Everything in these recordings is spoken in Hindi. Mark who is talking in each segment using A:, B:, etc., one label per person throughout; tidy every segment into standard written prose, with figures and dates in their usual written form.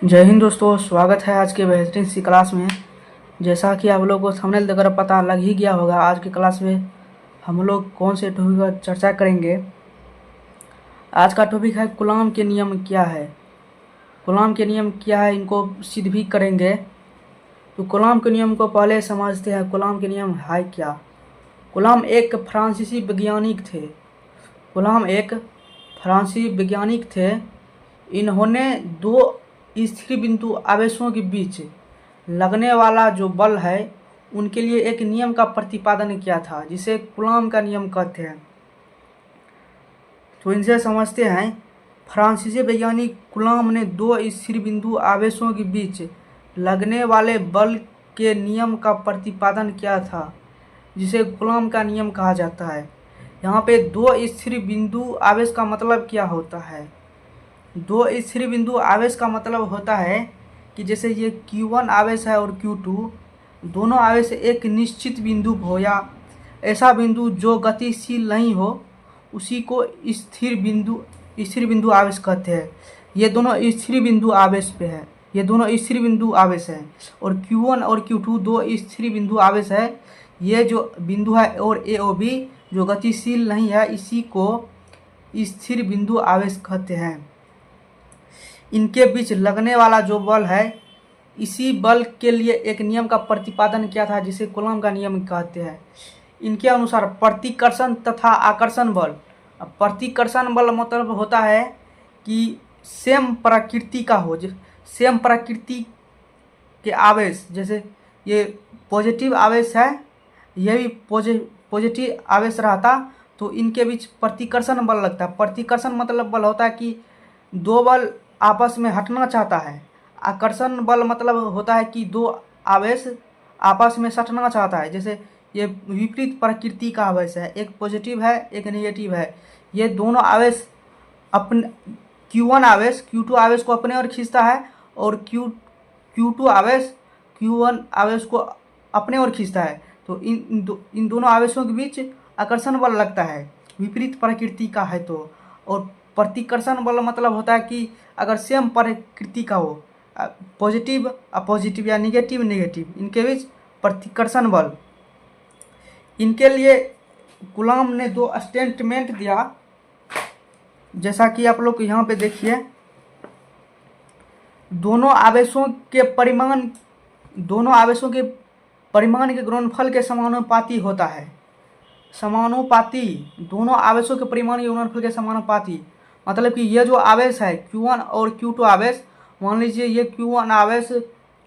A: जय हिंद दोस्तों, स्वागत है आज के बेहतरीन सी क्लास में। जैसा कि आप लोगों को थंबनेल देखकर पता लग ही गया होगा, आज की क्लास में हम लोग कौन से टॉपिक पर चर्चा करेंगे। आज का टॉपिक है कूलॉम के नियम क्या है। कूलॉम के नियम क्या है, इनको सिद्ध भी करेंगे। तो कूलॉम के नियम को पहले समझते हैं। कूलॉम के नियम है क्या। कूलॉम एक फ्रांसीसी वैज्ञानिक थे। कूलॉम एक फ्रांसीसी वैज्ञानिक थे। इन्होंने दो स्थिर बिंदु आवेशों के बीच लगने वाला जो बल है उनके लिए एक नियम का प्रतिपादन किया था, जिसे कूलॉम का नियम कहते हैं। तो इनसे समझते हैं। फ्रांसीसी वैज्ञानिक कूलॉम ने दो स्थिर बिंदु आवेशों के बीच लगने वाले बल के नियम का प्रतिपादन किया था, जिसे कूलॉम का नियम कहा जाता है। यहाँ पे दो स्थिर बिंदु आवेश का मतलब क्या होता है। दो स्थिर बिंदु आवेश का मतलब होता है कि जैसे ये Q1 आवेश है और Q2, दोनों आवेश एक निश्चित बिंदु हो या ऐसा बिंदु जो गतिशील नहीं हो, उसी को स्थिर बिंदु आवेश कहते हैं। ये दोनों स्थिर बिंदु आवेश पे है। ये दोनों स्थिर बिंदु आवेश है और Q1 और Q2 दो स्थिर बिंदु आवेश है। ये जो बिंदु है और A और B जो गतिशील नहीं है, इसी को स्थिर बिंदु आवेश कहते हैं। इनके बीच लगने वाला जो बल है, इसी बल के लिए एक नियम का प्रतिपादन किया था, जिसे कूलॉम का नियम कहते हैं। इनके अनुसार प्रतिकर्षण तथा आकर्षण बल। प्रतिकर्षण बल मतलब होता है कि सेम प्रकृति का हो, सेम प्रकृति के आवेश, जैसे ये पॉजिटिव आवेश है, यह भी पॉजिटिव आवेश रहता तो इनके बीच प्रतिकर्षण बल लगता है। प्रतिकर्षण मतलब बल होता है कि दो बल आपस में हटना चाहता है। आकर्षण बल मतलब होता है कि दो आवेश आपस में सटना चाहता है। जैसे ये विपरीत प्रकृति का आवेश है, एक पॉजिटिव है एक नेगेटिव है। ये दोनों आवेश अपने Q1 आवेश Q2 आवेश को अपने ओर खींचता है और Q2 आवेश Q1 आवेश को अपने ओर खींचता है। तो इन दोनों आवेशों के बीच आकर्षण बल लगता है, विपरीत प्रकृति का है तो। और प्रतिकर्षण बल मतलब होता है कि अगर सेम प्रकृति का हो, पॉजिटिव अपोजिटिव या निगेटिव नेगेटिव, इनके बीच प्रतिकर्षण बल। इनके लिए कूलॉम ने दो स्टेटमेंट दिया, जैसा कि आप लोग यहाँ पे देखिए। दोनों आवेशों के परिमाण के गुणनफल के समानुपाती होता है। समानुपाती, दोनों आवेशों के परिमाण के गुणनफल के समानुपाती मतलब कि ये जो आवेश है Q1 और Q2 आवेश, मान लीजिए ये Q1 आवेश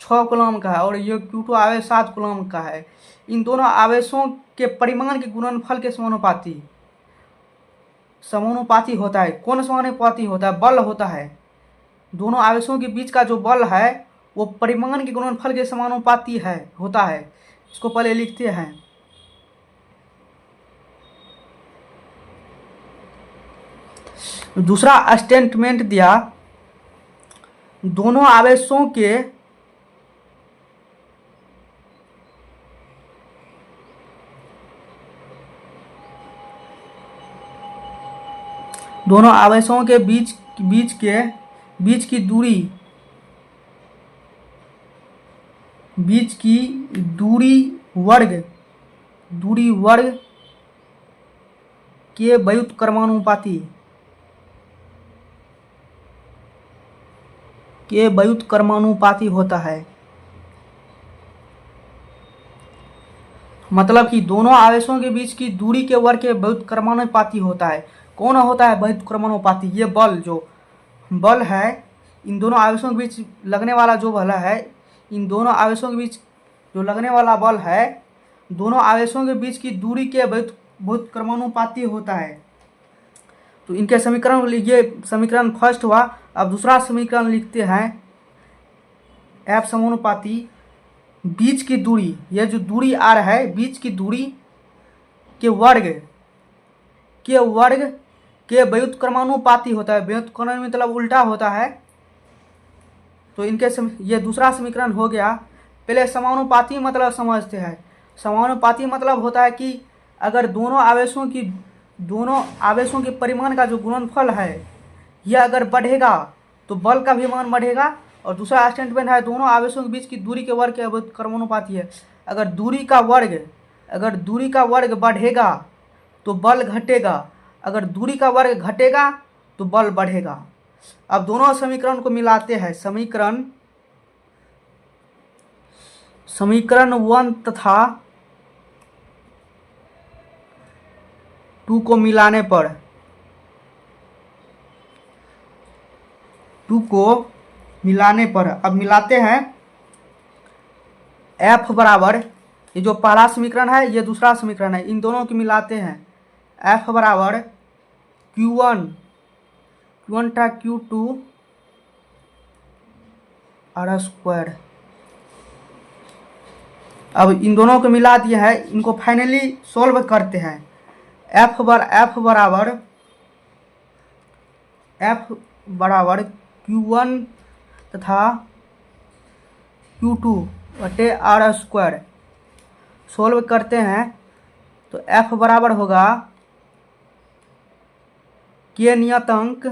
A: 6 कूलॉम का है और ये Q2 आवेश 7 कूलॉम का है। इन दोनों आवेशों के परिमाण के गुणनफल के समानुपाती होता है। कौन समानुपाती होता है? बल होता है। दोनों आवेशों के बीच का जो बल है वो परिमाण के गुणनफल के समानुपाती होता है। इसको पहले लिखते हैं। दूसरा स्टेटमेंट दिया, दोनों आवेशों के बीच की दूरी वर्ग के व्युत्क्रमानुपाती होता है। मतलब कि दोनों आवेशों के बीच की दूरी के वर्ग के व्युत्क्रमानुपाती होता है। कौन होता है व्युत्क्रमानुपाती? ये बल है, इन दोनों आवेशों के बीच लगने वाला जो बल है, इन दोनों आवेशों के बीच जो लगने वाला बल है, दोनों आवेशों के बीच की दूरी के व्युत्क्रमानुपाती होता है। तो इनके समीकरण लिखिए। समीकरण फर्स्ट हुआ। अब दूसरा समीकरण लिखते हैं। F समानुपाती बीच की दूरी, यह जो दूरी R है, बीच की दूरी के वर्ग के व्युत्क्रमानुपाती होता है। व्युत्क्रम मतलब उल्टा होता है। तो इनके ये दूसरा समीकरण हो गया। पहले समानुपाती मतलब समझते हैं। समानुपाती मतलब होता है कि अगर दोनों आवेशों के परिमाण का जो गुणनफल है, यह अगर बढ़ेगा तो बल का भी मान बढ़ेगा और दूसरा स्टेटमेंट है दोनों आवेशों के बीच की दूरी के वर्ग के व्युत्क्रमानुपाती है। अगर दूरी का वर्ग बढ़ेगा तो बल घटेगा, अगर दूरी का वर्ग घटेगा तो बल बढ़ेगा। अब दोनों समीकरण को मिलाते हैं। समीकरण 1 तथा 2 को मिलाने पर अब मिलाते हैं। F बराबर, ये जो पहला समीकरण है ये दूसरा समीकरण है, इन दोनों को मिलाते हैं। F बराबर Q1 था Q2 R स्क्वायर। अब इन दोनों को मिला दिया है, इनको फाइनली सॉल्व करते हैं। F बराबर Q1 तथा Q2 बटे R स्क्वायर सॉल्व करते हैं तो F बराबर होगा के नियतांक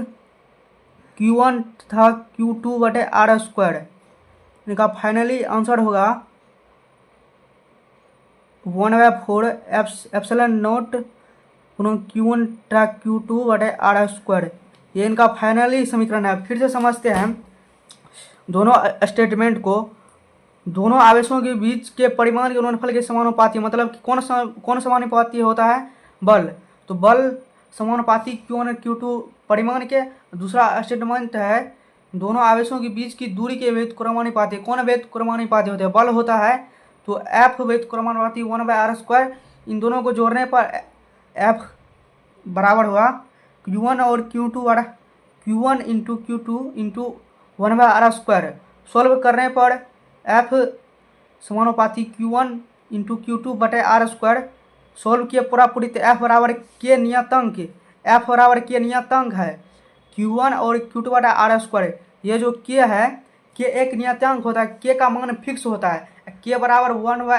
A: Q1 तथा Q2 बटे R स्क्वायर। इनका फाइनली आंसर होगा 1/4 एप्सिलॉन नॉट Q1 तथा Q2 बटे R स्क्वायर। ये इनका फाइनली समीकरण है। फिर से समझते हैं दोनों स्टेटमेंट को। दोनों आवेशों के बीच के परिमाण के गुणनफल के समानुपाती, मतलब कि कौन समानुपाती होता है? बल। तो बल समानुपाती Q1 और Q2 परिमाण के। दूसरा स्टेटमेंट है दोनों आवेशों के बीच की दूरी के व्युत्क्रमानुपाती। कौन व्युत्क्रमानुपाती होते हैं? बल होता है। तो F व्युत्क्रमानुपाती 1/r स्क्वायर। इन दोनों को जोड़ने पर F बराबर हुआ Q1 और Q1 into Q2 into 1/r square. Solve करने पर F समानुपाती Q1 इंटू Q2 बटे R स्क्वायर। सॉल्व किए पूरी तो F बराबर के नियतांक है Q1 और Q2 बटा R स्क्वायर। ये जो के है, के एक नियतांक होता है, के का मान फिक्स होता है। के बराबर 1/ε